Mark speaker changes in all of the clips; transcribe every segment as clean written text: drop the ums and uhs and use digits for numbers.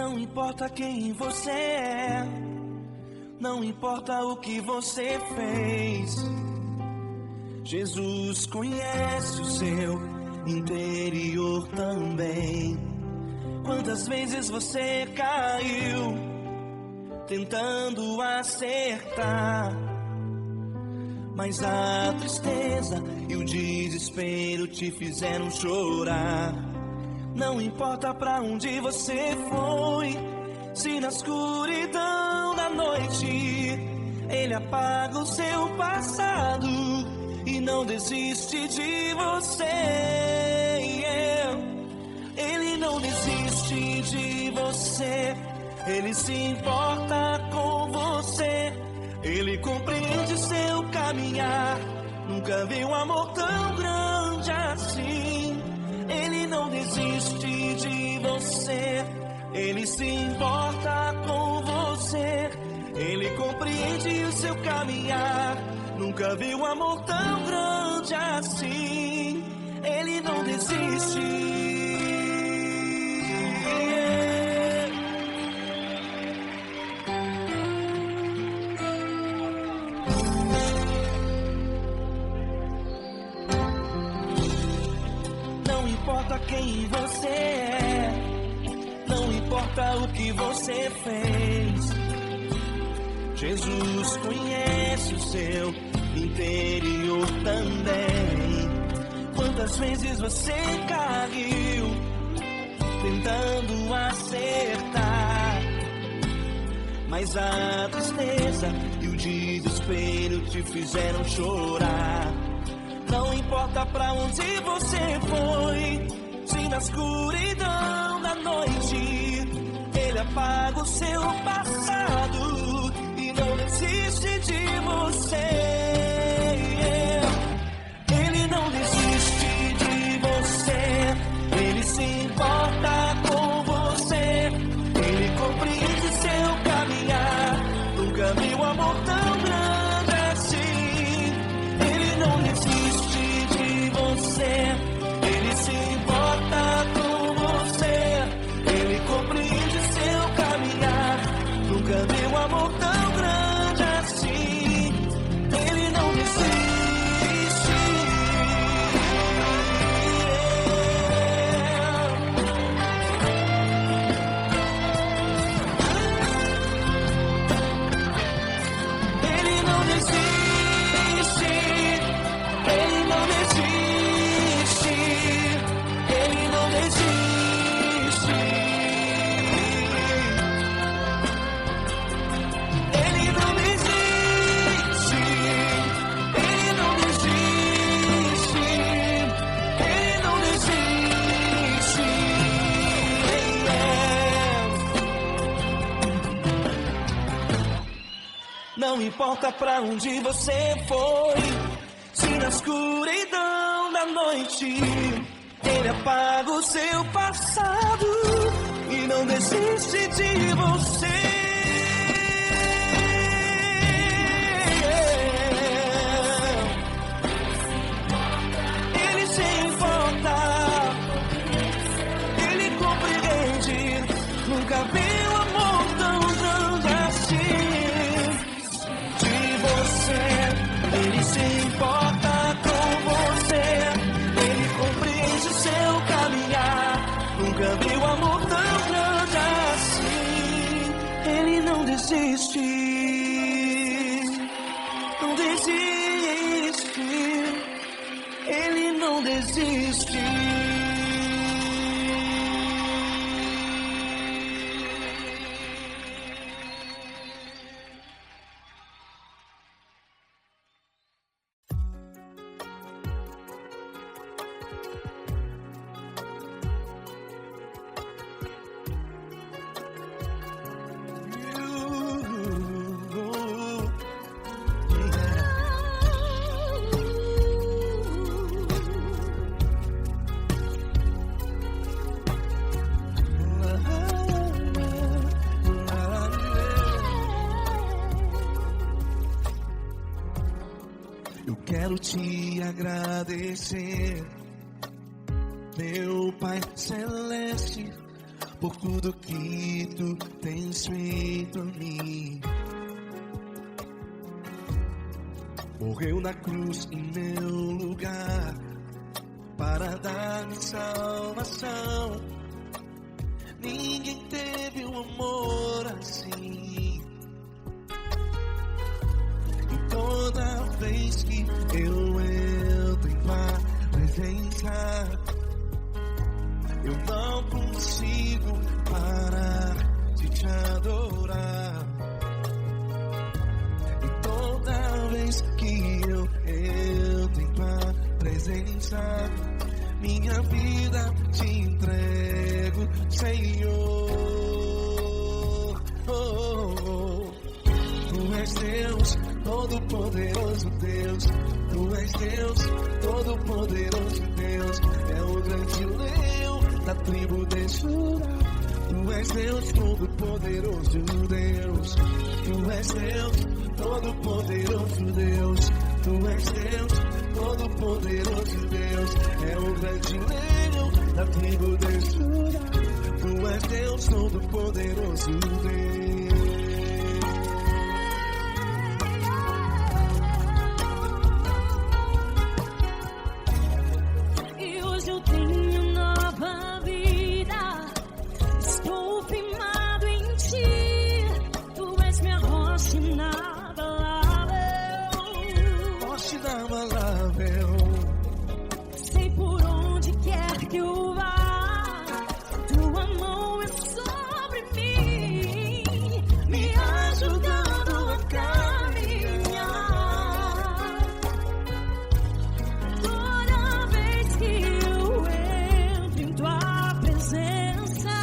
Speaker 1: Não importa quem você é, não importa o que você fez, Jesus conhece o seu interior também. Quantas vezes você caiu tentando acertar, mas a tristeza e o desespero te fizeram chorar. Não importa pra onde você foi, se na escuridão da noite Ele apaga o seu passado e não desiste de você. Ele não desiste de você, Ele se importa com você, Ele compreende seu caminhar. Nunca vi um amor tão grande assim. Ele não desiste de você, Ele se importa com você, Ele compreende o seu caminhar. Nunca vi um amor tão grande assim. Ele não desiste. Não importa quem você é, não importa o que você fez, Jesus conhece o seu interior também. Quantas vezes você caiu tentando acertar, mas a tristeza e o desespero te fizeram chorar. Não importa pra onde você foi, se na escuridão da noite Ele apaga o seu passado e não desiste de você. Ele não desiste de você, Ele se importa com você, Ele compreende seu caminhar. Nunca vi um amor tão grande assim. Ele não desiste de você, Ele se importa com você, Ele compreende seu caminhar. Nunca vi um amor tão grande assim. Ele não desiste. Ele não desiste. Ele não desiste. Ele não desiste. Ele não desiste. Ele não desiste. Ele não desiste. Não importa pra onde você foi, se na escuridão da noite Ele apaga o seu passado e não desiste de você. Ele se importa, Ele compreende. Nunca vi um amor tão grande assim. De você, Ele se importa com você, Ele compreende seu caminhar. Nunca vi um amor tão grande assim. Ele não desiste, não desiste. Ele não desiste. Eu quero te agradecer, meu Pai Celeste, por tudo que tu tens feito a mim. Morreu na cruz em meu lugar para dar-me salvação. Ninguém teve um amor assim. E toda vez que eu entro em tua presença, eu não consigo parar de te adorar. E toda vez que eu entro em tua presença, minha vida te entrego, Senhor. Tu és Deus, todo-poderoso Deus. Tu és Deus, todo-poderoso Deus. É o grande leão da tribo de Judá. Tu és Deus, todo-poderoso Deus. Tu és Deus, todo-poderoso Deus. Tu és Deus, todo-poderoso Deus. É o grande leão da tribo de Judá. Tu és Deus, todo-poderoso Deus.
Speaker 2: E hoje eu tenho nova vida. Estou firmado em ti. Tu és minha rocha inabalável.
Speaker 1: Rocha inabalável.
Speaker 2: Sei por onde quer que eu vá, tua mão é sobre mim, me ajudando a caminhar. Toda vez que eu entro em tua presença,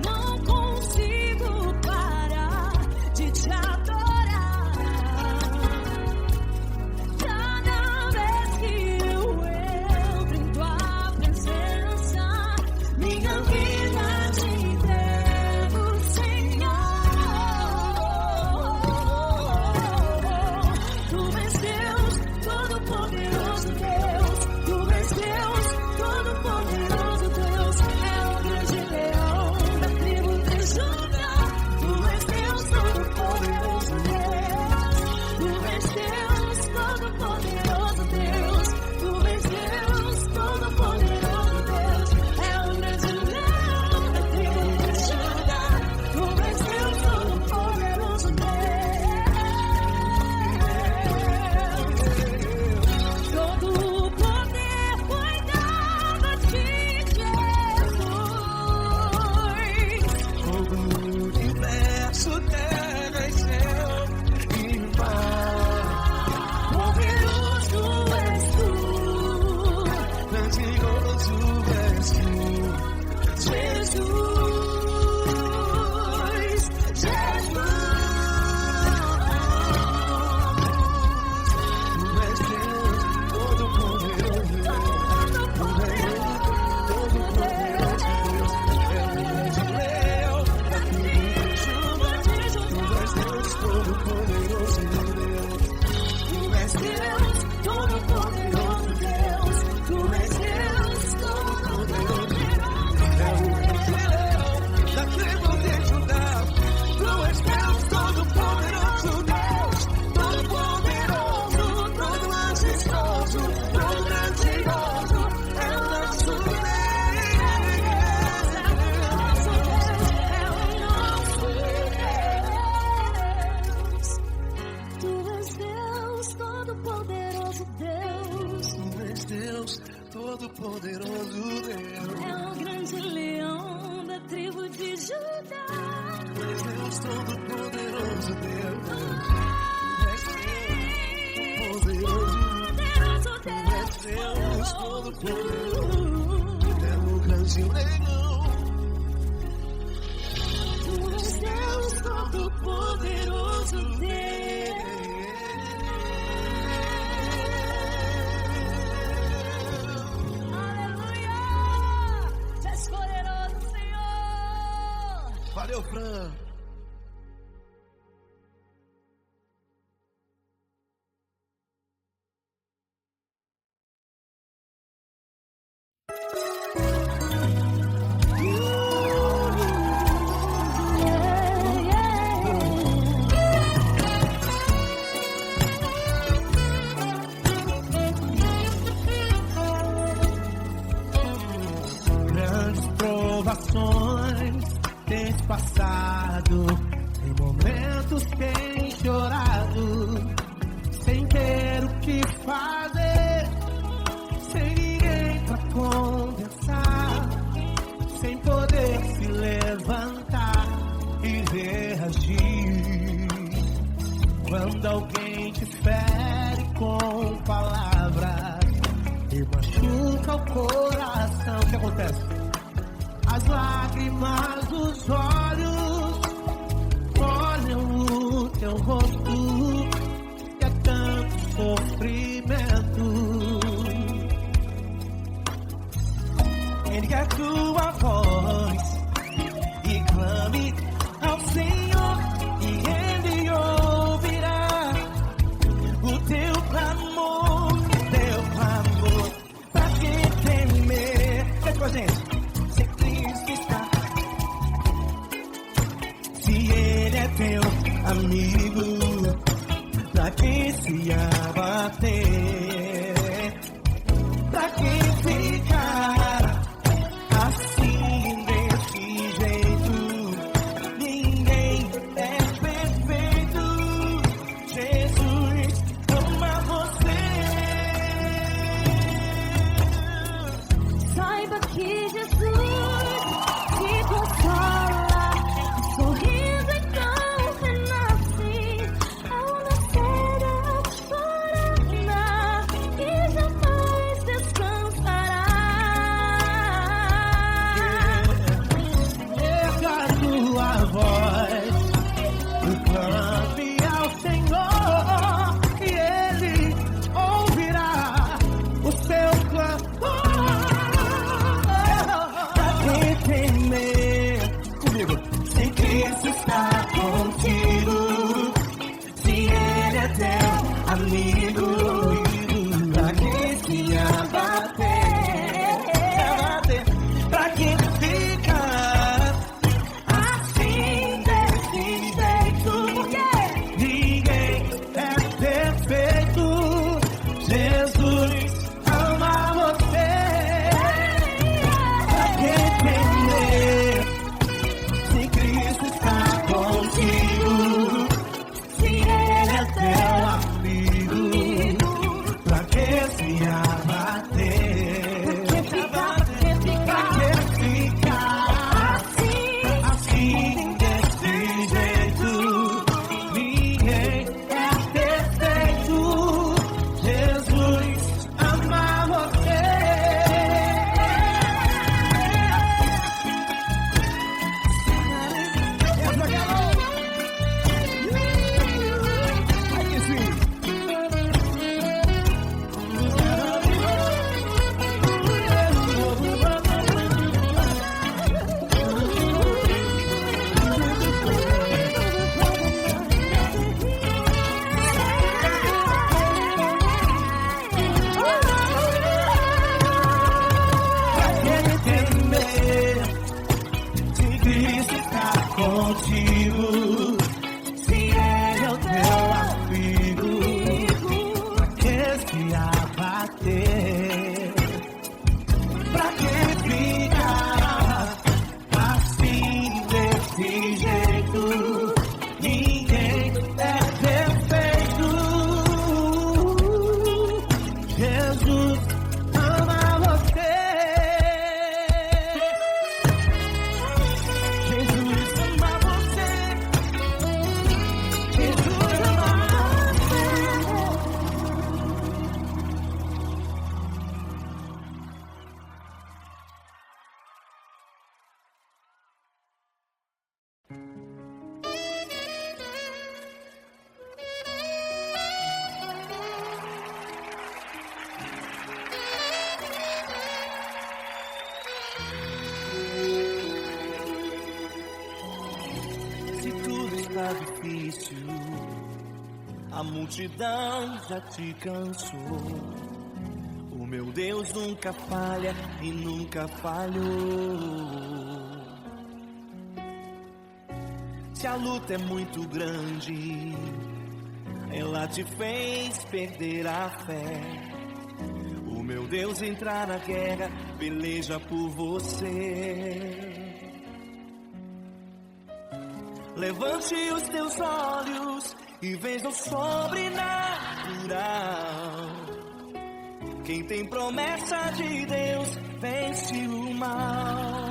Speaker 2: não consigo parar de te adorar. Cada vez que eu entro em tua presença, minha vida te entrego, Senhor. Tu és Deus, todo-poderoso Deus. Tu és Deus, todo-poderoso Deus. É o grande leão da tribo de Judá. Tu és Deus, todo-poderoso Deus. Tu és Deus, todo-poderoso Deus. Tu és Deus, todo-poderoso Deus. É o grande leão da tribo de Judá. Tu és Deus, todo-poderoso Deus. Todo o poder foi dado a ti, Jesus.
Speaker 1: Todo o universo, terra e céu e mar.
Speaker 2: Poderoso és tu,
Speaker 1: Grandioso és tu,
Speaker 2: Jesus.
Speaker 1: Tu és Deus, todo-poderoso Deus. Tu és todo-poderoso Deus. É o grande leão da tribo de Judá. Tu és Deus, todo-poderoso Deus.
Speaker 2: Tu és Deus, todo-poderoso Deus. Tu és Deus, todo-poderoso
Speaker 1: É o grande leão da tribo de Judá. Tu és Deus, todo-poderoso Deus. Todo-poderoso, todo majestoso, todo grandioso. É o nosso Deus.
Speaker 2: Tu és Deus, todo-poderoso Deus.
Speaker 1: Tu és Deus, todo-poderoso Deus.
Speaker 2: É o grande leão da tribo de Judá.
Speaker 1: Tu és Deus, todo-poderoso Deus. Tu és Deus, poderoso. Tu és Deus, todo-poderoso. É o grande leão.
Speaker 2: Tu és Deus, todo-poderoso Deus. Aleluia! Tu és poderoso, Senhor.
Speaker 1: Valeu, Fran. passado, em momentos tem chorado, sem ter o que fazer, sem ninguém pra conversar, sem poder se levantar e reagir. Quando alguém te fere com palavras e machuca o coração, o que acontece? As lágrimas dos olhos molham o teu rosto, e é tanto sofrimento. Ergue a tua voz e clame ao Senhor, e Ele ouvirá o teu clamor, pra que temer? Vem com a gente. Se Cristo está, se Ele é teu amigo, pra que se abater? Pra que ficar assim, desse jeito? Ninguém é perfeito. Jesus ama você.
Speaker 2: Saiba que Jesus te consola, sorrindo então renasce, ao nascer ao chorar, e jamais descansará.
Speaker 1: Erga a tua voz e clame ao Senhor, e Ele ouvirá o seu clamor. Pra que temer? Comigo. Se Cristo está contigo, se Ele é teu amigo, pra que se abater? Pra que ficar assim, desse jeito? Ninguém é perfeito. Jesus ama você. Pra que temer? Se Cristo está contigo, se Ele é teu amigo, pra que se abater? Pra que ficar assim, desse jeito? Ninguém é perfeito. Jesus ama você. Vai que sim. Pra que temer? Se Cristo está contigo, se Ele é o teu amigo, pra que se abater? Pra que ficar assim, desse jeito? Ninguém é perfeito. Jesus ama você. Jesus ama você. Jesus ama você. Se tudo está difícil, a multidão já te cansou. O meu Deus nunca falha e nunca falhou. Se a luta é muito grande, ela te fez perder a fé. O meu Deus entrar na guerra, peleja por você. Levante os teus olhos e veja o sobrenatural. Quem tem promessa de Deus vence o mal.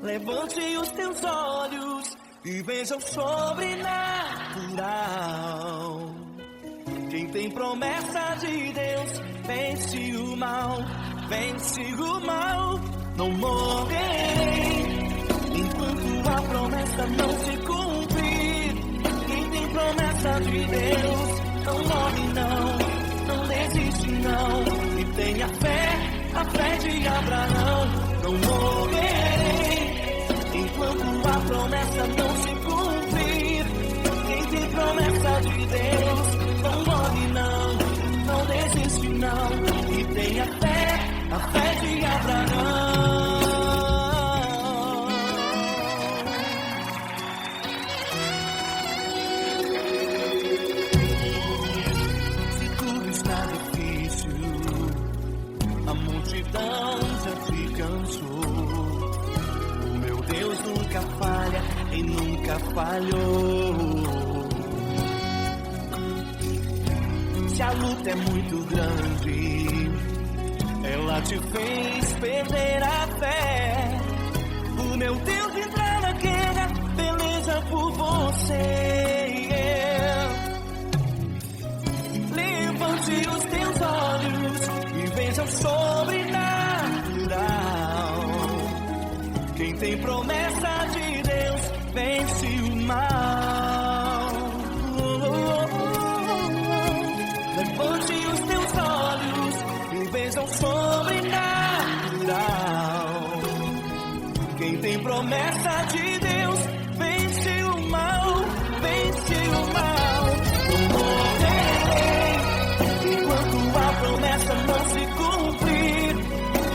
Speaker 1: Levante os teus olhos e veja o sobrenatural. Quem tem promessa de Deus vence o mal, vence o mal. Não morrerei enquanto a promessa não se cumprir. Quem tem promessa de Deus não morre não, não desiste não. E tenha fé, a fé de Abraão. Não morrerei enquanto a promessa não se cumprir. Quem tem promessa de Deus não morre não, não desiste não. E tenha fé, a fé de Abraão. Se tudo está difícil, a multidão já te cansou. O meu Deus nunca falha e nunca falhou. Se a luta é muito grande, ela te fez perder a fé. O meu Deus entra na guerra, peleja por você. Levante os teus olhos e veja o sobrenatural. Quem tem promessa de Deus vence o mal. Levante os teus olhos e veja o sobrenatural. Quem tem promessa de Deus vence o mal, vence o mal. Não morrerei enquanto a promessa não se cumprir.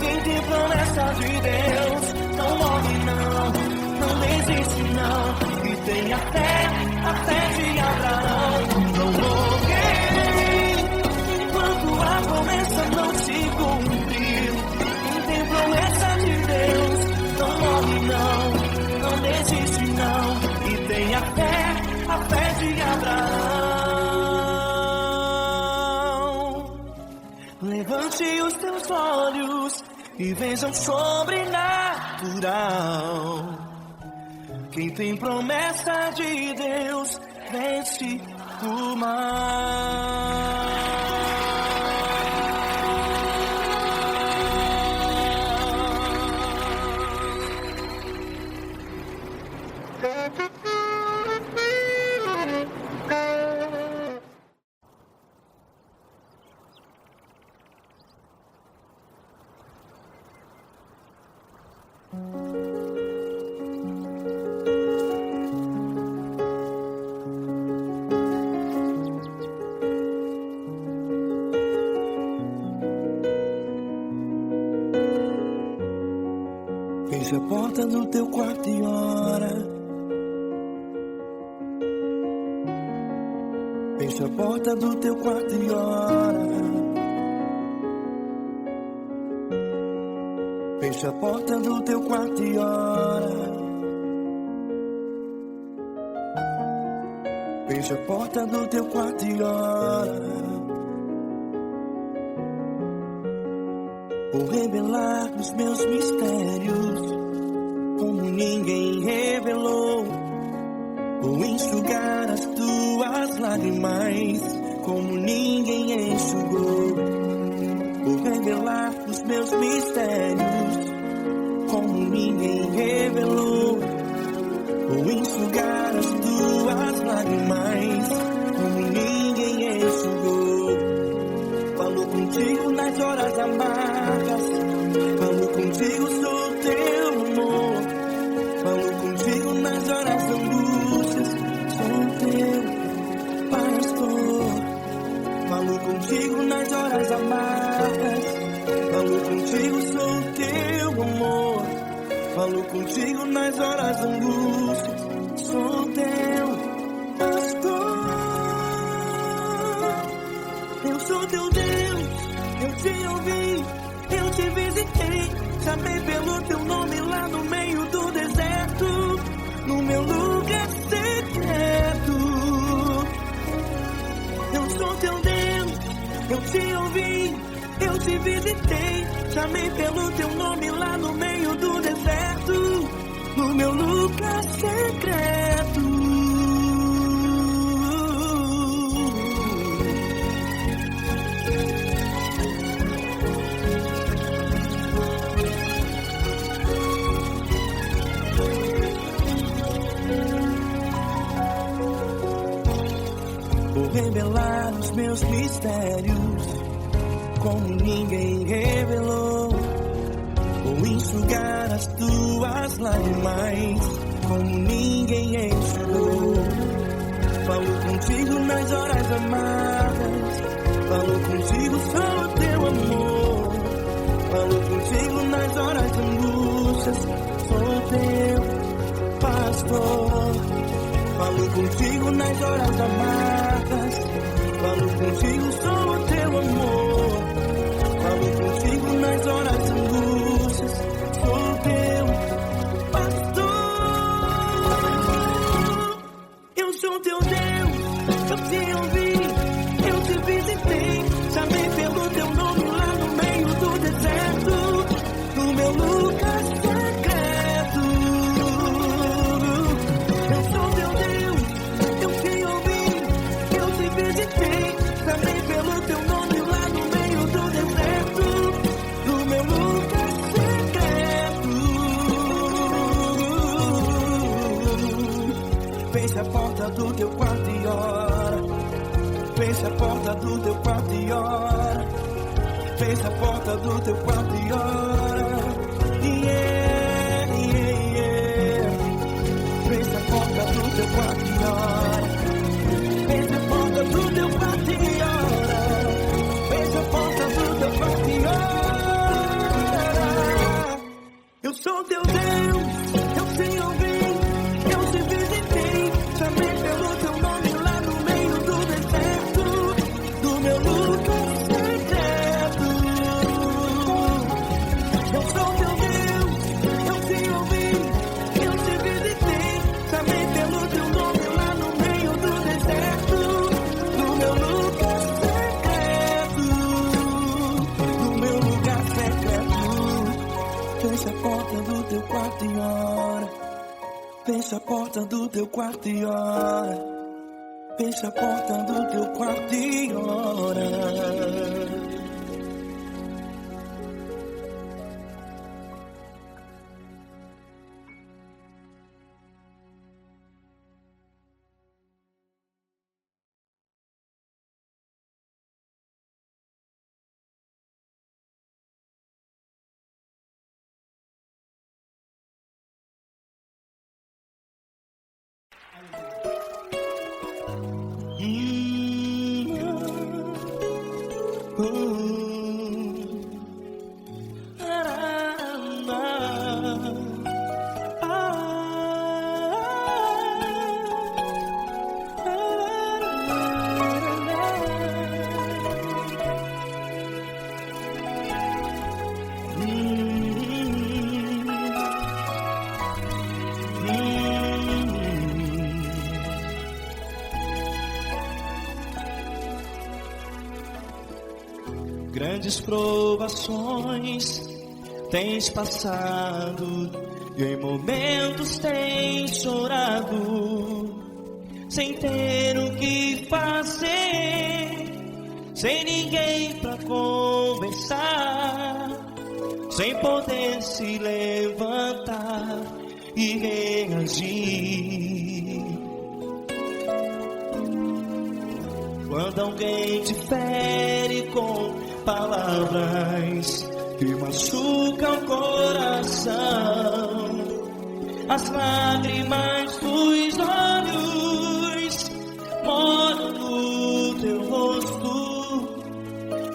Speaker 1: Quem tem promessa de Deus não morre não, não desiste não. E tenha fé, a fé de Abraão. Não morrerei enquanto a promessa não se cumprir. Quem tem promessa de Deus não morre não, não desiste não. E tenha fé, a fé de Abraão. Levante os teus olhos e veja o sobrenatural. Quem tem promessa de Deus vence o mal. Fecha a porta do teu quarto e ora. Fecha a porta do teu quarto e ora. Fecha a porta do teu quarto e ora. Fecha a porta do teu quarto e ora. Vou revelar os meus mistérios como ninguém revelou. Vou enxugar as tuas lágrimas como ninguém enxugou. Vou revelar os meus mistérios como ninguém revelou. Vou enxugar as tuas lágrimas como ninguém enxugou. Falo contigo nas horas amargas, falo contigo, sou teu amor. Falo contigo nas horas angústias, sou teu pastor. Falo contigo nas horas amargas, falo contigo, sou teu amor. Falo contigo nas horas angústias, sou teu pastor. Eu sou teu Deus, eu te ouvi, eu te visitei. Chamei pelo teu nome lá no meio do deserto. chamei pelo teu nome lá no meio do deserto, no meu lugar secreto. Vou revelar os meus mistérios como ninguém revelou. Vou enxugar as tuas lágrimas como ninguém enxugou. Falo contigo nas horas amadas, falo contigo só o teu amor. Falo contigo nas horas de angústias, sou teu pastor. Falo contigo nas horas amargas, falo contigo só o teu amor. Falo contigo nas horas de angústias, sou teu pastor. Eu sou teu Deus, eu te ouvi, eu te visitei. Chamei pelo teu nome lá no meio do deserto, no meu lugar secreto. Eu sou teu Deus, eu te ouvi, eu te visitei. Chamei pelo teu nome lá no meio do deserto, no meu lugar secreto. Feche a porta do teu quarto e ora. Feche a porta do teu quarto e ora. Feche a porta do teu quarto e ora. Yeah, yeah, yeah. Feche a porta do teu quarto e ora. Feche a porta do teu quarto e ora. Feche a porta do teu quarto e ora. Eu sou teu Deus, eu te ouvi, eu te visitei. Chamei pelo teu nome lá no meio do deserto, do meu lugar secreto. Eu sou teu Deus, eu te ouvi, eu te visitei. Chamei pelo teu nome lá no meio do deserto, do meu lugar secreto, do meu lugar secreto. Fecha a porta do teu quarto e ora. Fecha a porta do teu quarto e ora. Fecha a porta do teu quarto e ora. Grandes provações tens passado e em momentos tens chorado, sem ter o que fazer, sem ninguém pra conversar, sem poder se levantar e reagir. Quando alguém te fere com palavras que machucam o coração, as lágrimas dos olhos moram no teu rosto,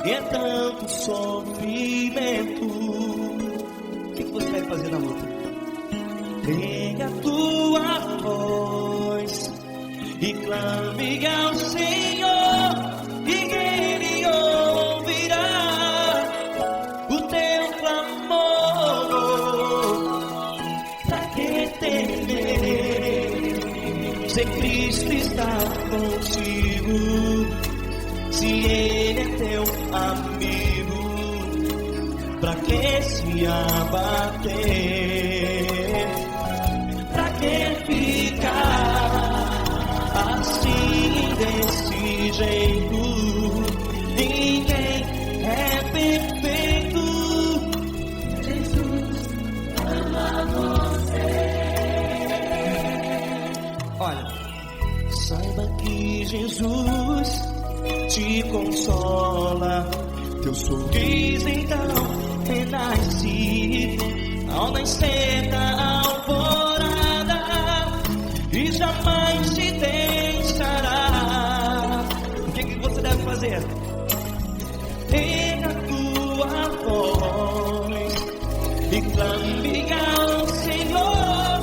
Speaker 1: e é tanto sofrimento. O que você vai fazer na luta? Pegue a tua voz e clame ao Senhor, e Ele ouvirá o teu clamor. Pra que temer, se Cristo está contigo, se Ele é teu amigo? Pra que se abater? Pra que ficar assim desse jeito? Ninguém é perfeito.
Speaker 2: Jesus ama você.
Speaker 1: Olha, saiba que Jesus te consola. Teu sorriso então renasce ao nascer da alvorada e jamais te deixará. O que você deve fazer? Erga a tua voz e clame ao Senhor.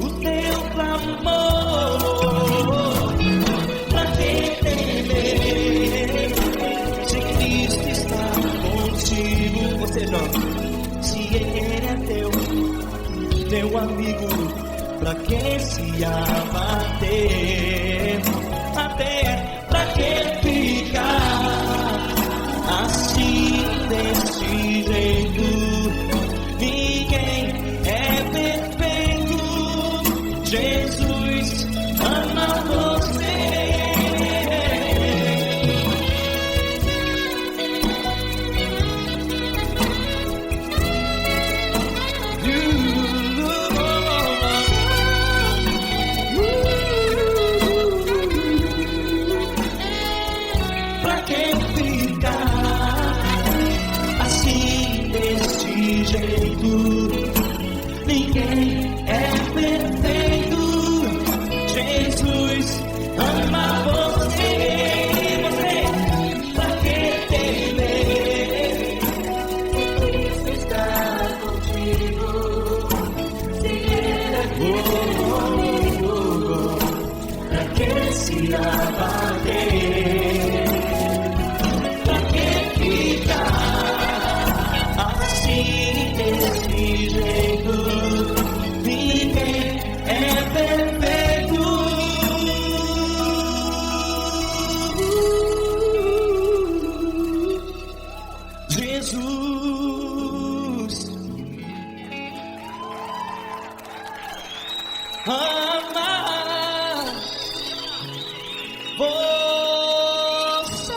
Speaker 1: O teu clamor, pra que temer? Se Cristo está contigo, você joga. Se Ele é teu amigo, pra que se abater? Pra que ficar assim desse jeito? Ninguém é perfeito. Jesus ama você. Ninguém é perfeito. Jesus ama você. Pra que temer? Cristo está contigo. Se Ele é comigo, pra que se abater? Pra que ficar assim desse jeito? Ninguém é perfeito. Jesus ama você.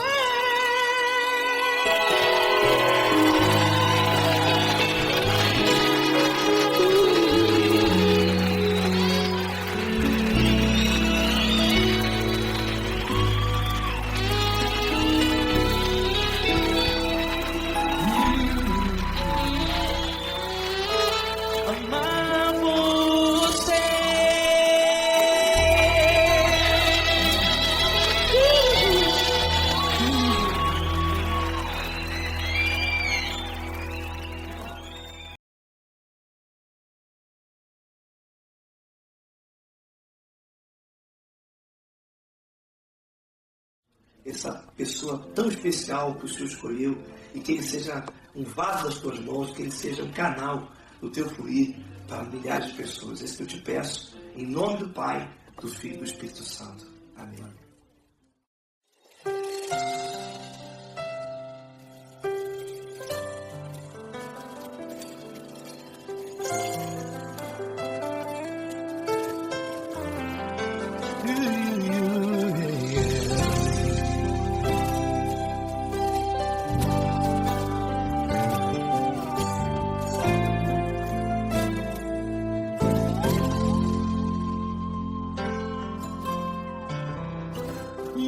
Speaker 3: Essa pessoa tão especial que o Senhor escolheu, e que Ele seja um vaso das tuas mãos, que Ele seja um canal do teu fluir para milhares de pessoas. É isso que eu te peço, em nome do Pai, do Filho e do Espírito Santo. Amém.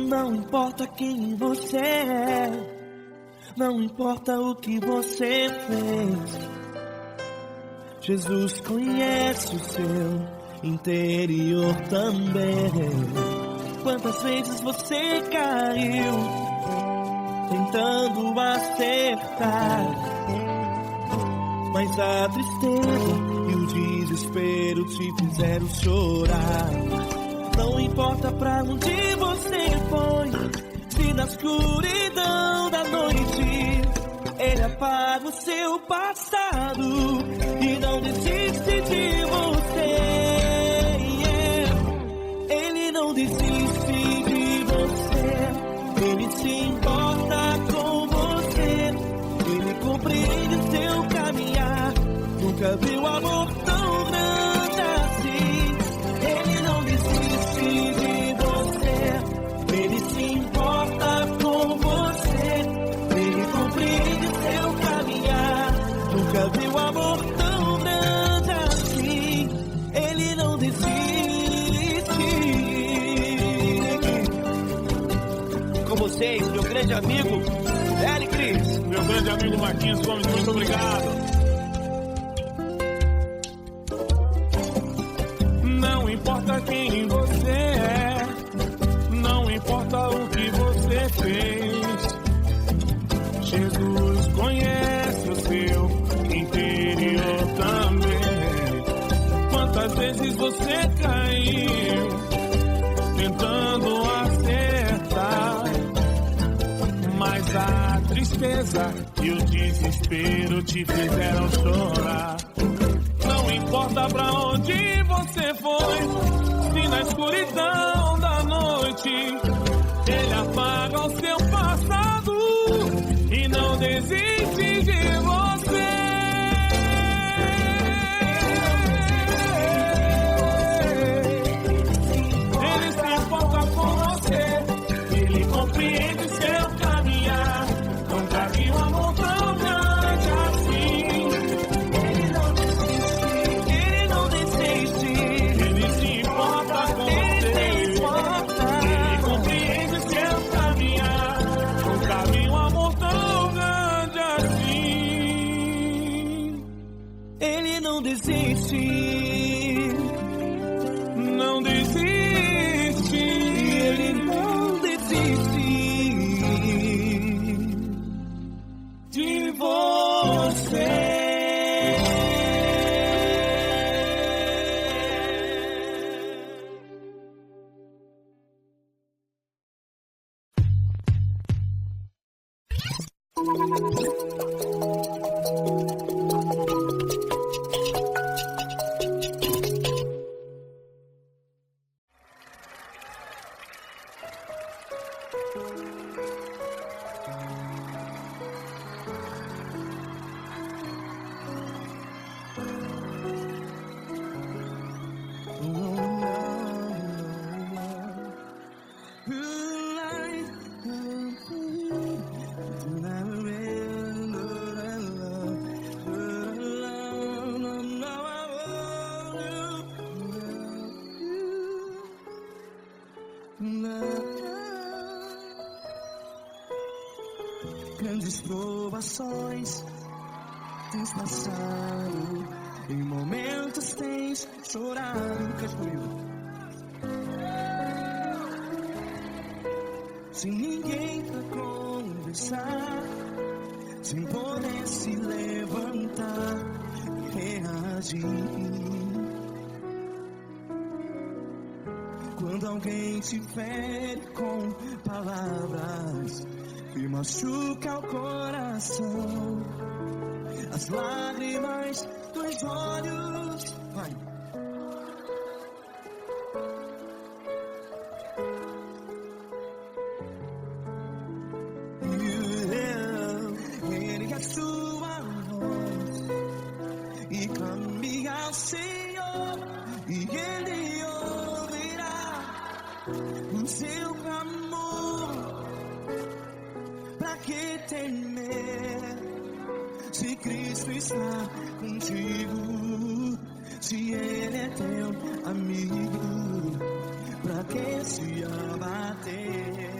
Speaker 1: Não importa quem você é, não importa o que você fez, Jesus conhece o seu interior também. Quantas vezes você caiu tentando acertar, mas a tristeza e o desespero te fizeram chorar. Não importa pra onde você foi, se na escuridão da noite Ele apaga o seu passado e não desiste de você. Ele não desiste de você, Ele se importa Nunca vi um amor tão grande assim. Ele não desiste de você, ele se importa com você, ele compreende seu caminhar. Nunca vi um amor tão grande assim. Ele não desiste. Com vocês, meu grande amigo L. Cris.
Speaker 4: Meu grande amigo Marquinhos Gomes, muito obrigado. Não importa quem você é, não importa o que você fez, Jesus conhece o seu interior também. Quantas vezes você caiu tentando acertar, mas a tristeza e o desespero te fizeram chorar. Não importa pra onde você foi, se na escuridão da noite ele apaga o seu passado e não desiste de você. Ele se importa com você, ele compreende seu caminhar. Nunca vi um amor tão grande assim. Ele não desiste, ele se importa com você, ele compreende seu caminhar. Nunca vi um amor tão grande assim.
Speaker 1: Ele não desiste,
Speaker 4: não desiste,
Speaker 1: ele não desiste
Speaker 4: de você.
Speaker 1: Grandes provações tens passado, em momentos tens chorado. Cante comigo. Sem ninguém pra conversar, sem poder se levantar e reagir. Quando alguém te fere com palavras que machuca o coração, as lágrimas dos olhos, vai. Ergue a sua voz e clame ao Senhor, e Ele ouvirá o seu clamor. Pra que temer, se Cristo está contigo, se Ele é teu amigo? Pra que se abater?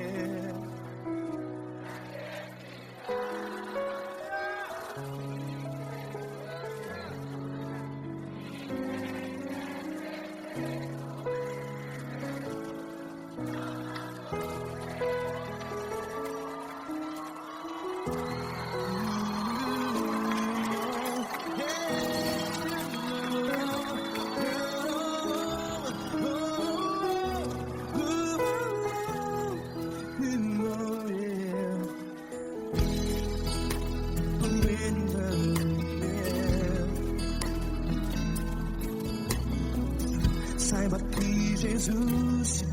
Speaker 1: Saiba que Jesus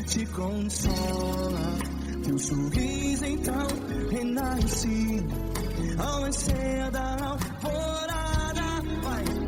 Speaker 1: te consola, teu sorriso então renasce ao nascer da alvorada. Vai.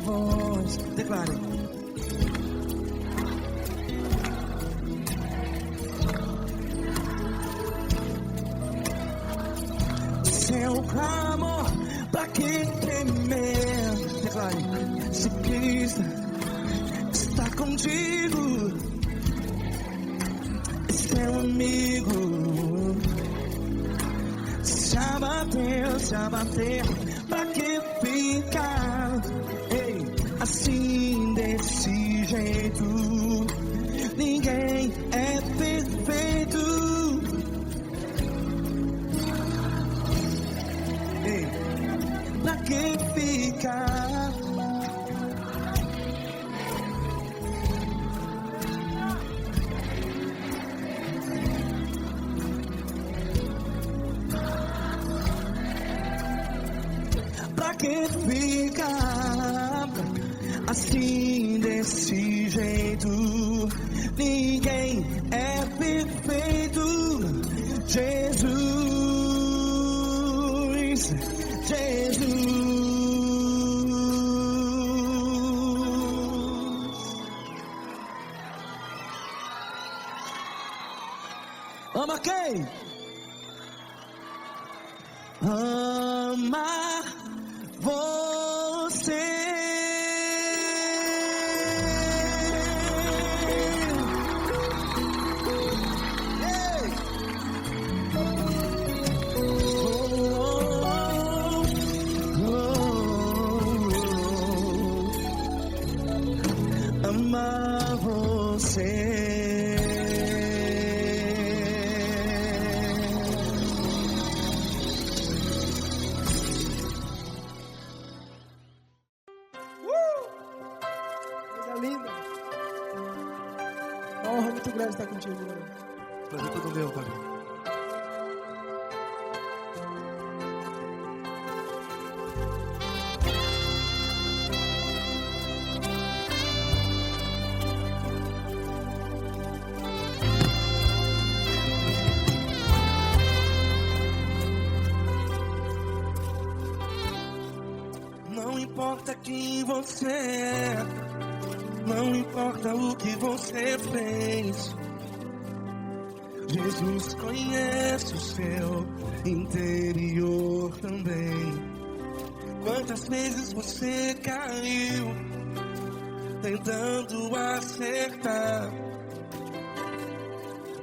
Speaker 1: voz. Declare. Seu clamor, pra que temer? Declare. Se Cristo está contigo, seu amigo. Se abater, pra que ficar? Ei, assim desse jeito, ninguém é perfeito. Ei, pra que ficar? Pra que ficar assim desse jeito? Ninguém é perfeito. Jesus, Jesus. Ama quem? Ama você. Ama você.
Speaker 5: Coisa linda. Uma honra muito grande estar contigo, Deus.
Speaker 3: Prazer todo meu, Pai. Não importa quem você é, não importa o que você fez, Jesus conhece o seu interior também. Quantas vezes você caiu tentando acertar,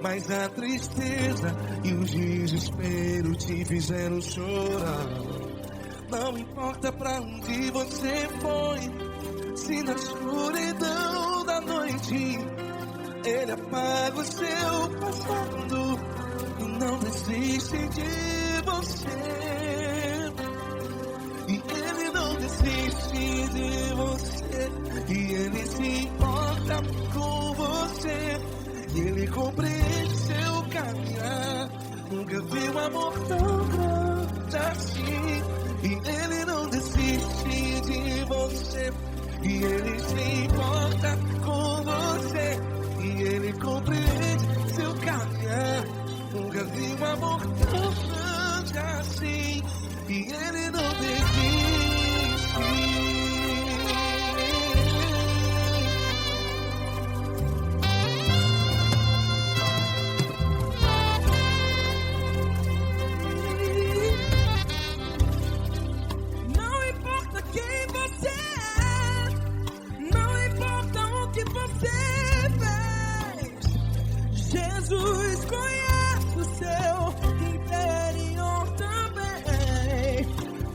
Speaker 3: mas a tristeza e o desespero te fizeram chorar. Não importa pra onde você foi, se na escuridão da noite Ele apaga o seu passado e não desiste de você. E Ele não desiste de você, e Ele se importa com você, e Ele compreende seu caminhar. Nunca vi um amor tão grande assim. E Ele não desiste de você, e Ele se importa com você, e Ele compreende seu caminhar. Nunca vi um amor tão grande assim. E Ele não desiste.
Speaker 1: Jesus conhece o seu interior também.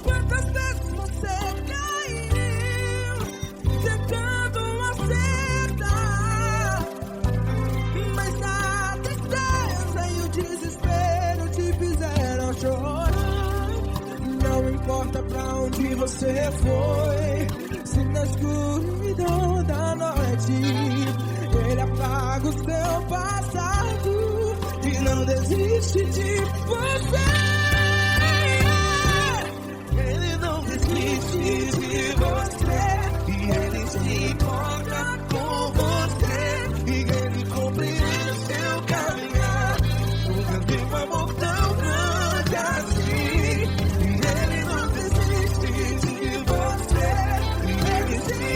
Speaker 1: Quantas vezes você caiu tentando acertar, mas a tristeza e o desespero te fizeram chorar. Não importa pra onde você foi, se na escuridão da noite Ele apaga o seu passado e não desiste de você. Ele não desiste de você, e Ele se importa com você, e Ele compreende seu caminhar. Nunca vi um amor tão grande assim. E Ele não desiste de você, e Ele se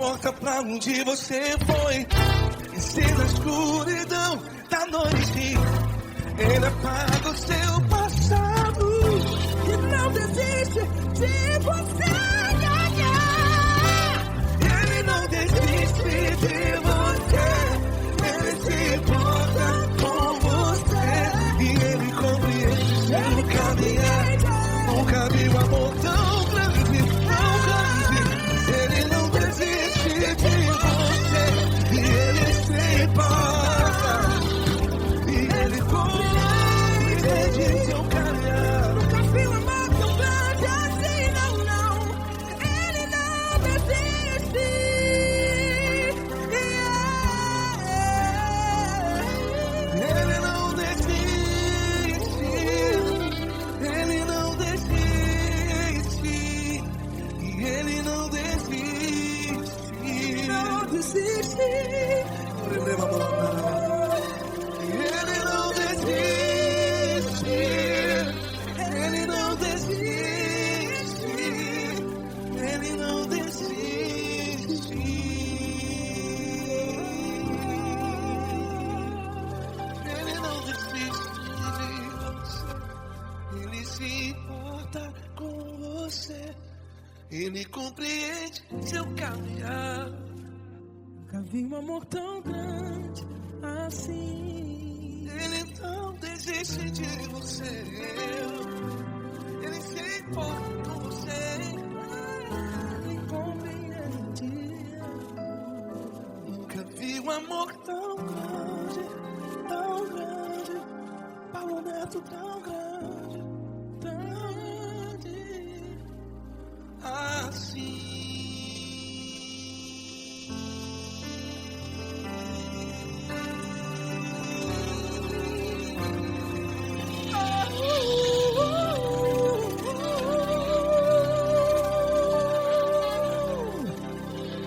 Speaker 1: importa pra onde você foi, e se na escuridão da noite Ele apaga o seu passado
Speaker 2: E não desiste de você.
Speaker 1: Ele não desiste de você. Ele se importa com você, e Ele compreende seu caminhar. Nunca vi um amor tão grande, tão grande. Ele não desiste de você, e Ele se importa, e Ele compreende seu caminhar.
Speaker 2: Nunca vi um amor tão grande assim, não, não. Ele não desiste.
Speaker 1: Ele não desiste, Ele não desiste, e Ele não desiste.
Speaker 2: Não desiste.
Speaker 1: Ele não desiste, Ele não desiste, Ele não desiste. Ele não desiste de você. Ele se importa com você. Ele compreende seu caminhar.
Speaker 2: Nunca vi um amor tão grande assim.
Speaker 1: Ele não desiste de você. Ele se importa com você.
Speaker 2: Ele compreende.
Speaker 1: Nunca vi um amor tão grande, tão grande. Paulo Neto tão grande, grande assim.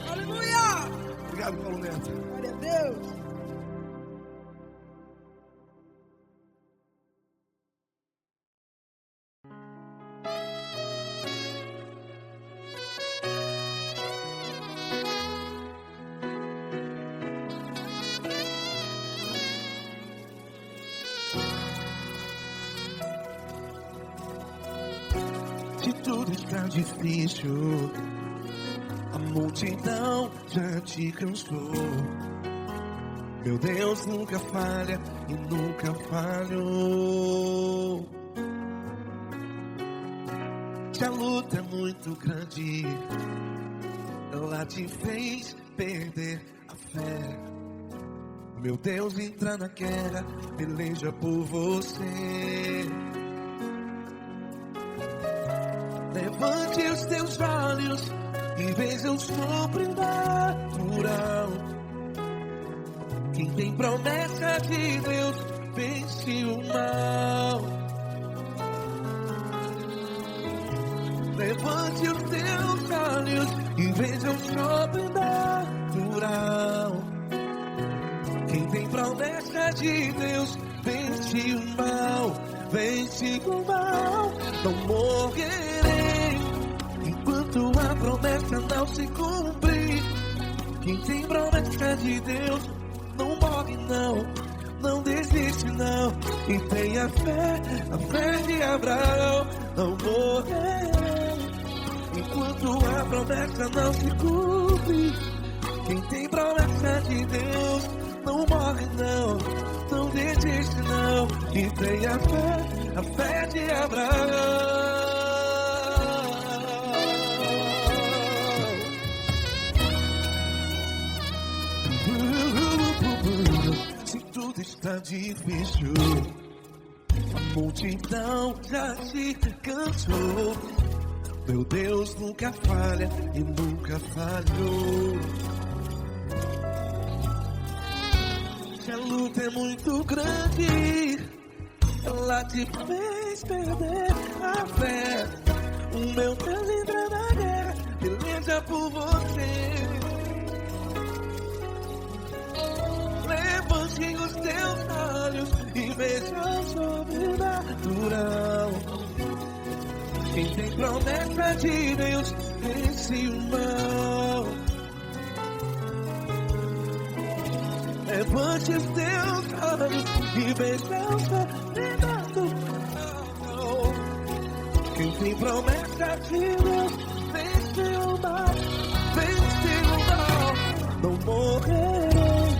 Speaker 2: Aleluia!
Speaker 1: Obrigado, Paulo Neto.
Speaker 5: Glória a Deus.
Speaker 1: Se tudo está difícil, a multidão já te cansou. Meu Deus nunca falha e nunca falhou. Se a luta é muito grande, ela te fez perder a fé. Meu Deus entra na guerra, peleja por você. Levante os teus olhos e veja o sobrenatural. Quem tem promessa de Deus vence o mal. Levante os teus olhos e veja o sobrenatural. Quem tem promessa de Deus vence o mal. Vence o mal. Não morrerei enquanto a promessa não se cumprir. Quem tem promessa de Deus não morre não, não desiste não. E tenha fé, a fé de Abraão. Não morrerei enquanto a promessa não se cumpre. Quem tem promessa de Deus não morre não, não desiste não. E tenha fé, a fé de Abraão. Se tudo está difícil, a multidão já se cansou. Meu Deus nunca falha e nunca falhou. Se a luta é muito grande, ela te fez perder a fé. O meu Deus entra na guerra, peleja por você. Levante os teus olhos e veja o sobrenatural. Quem tem promessa de Deus vence o mal. Levante os teus olhos e veja o céu brilhando. Quem tem promessa de Deus vence o mal, vence o mal. Não morrerei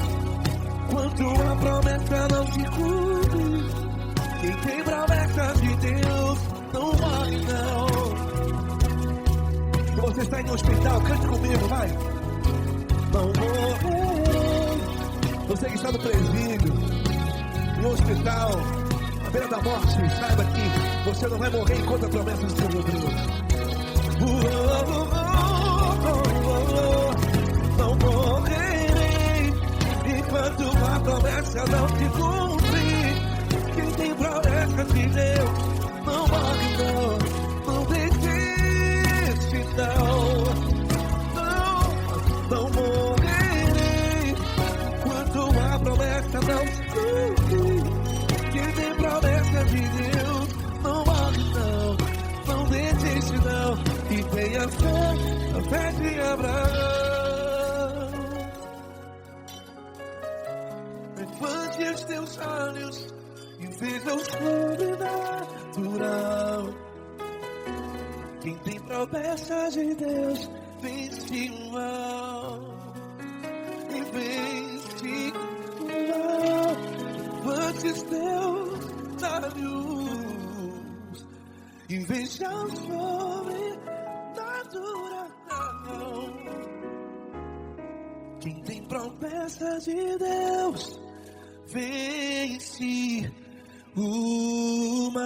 Speaker 1: quando a promessa não se cumpre. Quem tem promessa de Deus não morre não. Se você está em um hospital, cante comigo, vai. Não morrerei. Você que está no presídio, no hospital, à beira da morte, saiba que você não vai morrer enquanto a promessa não se cumpriu. Não morrerei enquanto a promessa não se cumprir. Quem tem promessa de Deus não morre não. Não desiste não. Não morrerei enquanto a promessa não se cumprir. Quem tem promessa de Deus não morre não. Não desiste não. E tenha fé, a fé de Abraão. Levante os teus olhos e veja o sobrenatural. Quem tem promessa de Deus vence o mal. E vence o mal. Levante os teus olhos e veja o sobrenatural. Quem tem promessa de Deus vence o mal.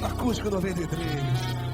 Speaker 1: Acústico 93.